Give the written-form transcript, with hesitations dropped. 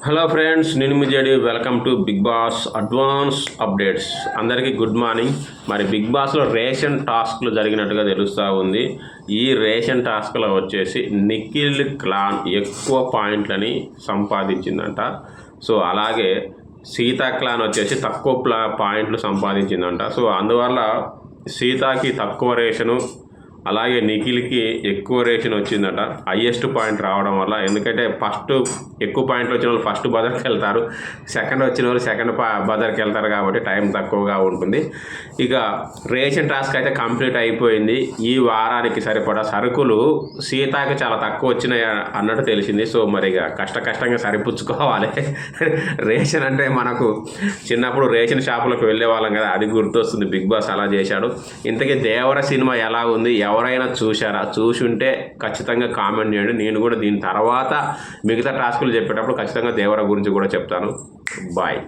Hello friends, నేను మీ JD. Welcome to Bigg Boss advance updates. అందరికీ గుడ్ మార్నింగ్. మరి బిగ్ బాస్లో రేషన్ టాస్క్లు జరిగినట్టుగా తెలుస్తూ ఉంది. ఈ రేషన్ టాస్క్లో వచ్చేసి నిఖిల్ క్లాన్ ఎక్కువ పాయింట్లని సంపాదించిందంట. సో అలాగే సీతా క్లాన్ వచ్చేసి తక్కువ పాయింట్లు సంపాదించిందంట. సో అందువల్ల సీతాకి తక్కువ రేషను, అలాగే నిఖిల్కి ఎక్కువ రేషన్ వచ్చిందట, హయ్యెస్ట్ పాయింట్ రావడం వల్ల. ఎందుకంటే ఫస్ట్ ఎక్కువ పాయింట్లు వచ్చిన వాళ్ళు ఫస్ట్ బజర్కి వెళ్తారు, సెకండ్ వచ్చిన వాళ్ళు సెకండ్ బజర్కి వెళ్తారు, కాబట్టి టైం తక్కువగా ఉంటుంది. ఇక రేషన్ టాస్క్ అయితే కంప్లీట్ అయిపోయింది. ఈ వారానికి సరిపడా సరుకులు సీతాకి చాలా తక్కువ వచ్చినాయి అన్నట్టు తెలిసింది. సో మరి ఇక కష్టంగా సరిపుచ్చుకోవాలి. రేషన్ అంటే మనకు చిన్నప్పుడు రేషన్ షాపులకు వెళ్ళే వాళ్ళం కదా, అది గుర్తొస్తుంది. బిగ్ బాస్ అలా చేశాడు. ఇంతకీ దేవర సినిమా ఎలా ఉంది, ఎవరైనా చూశారా? చూసుంటే ఖచ్చితంగా కామెంట్ చేయండి. నేను కూడా దీని తర్వాత మిగతా టాస్కులు చెప్పేటప్పుడు ఖచ్చితంగా దేవర గురించి కూడా చెప్తాను. బాయ్.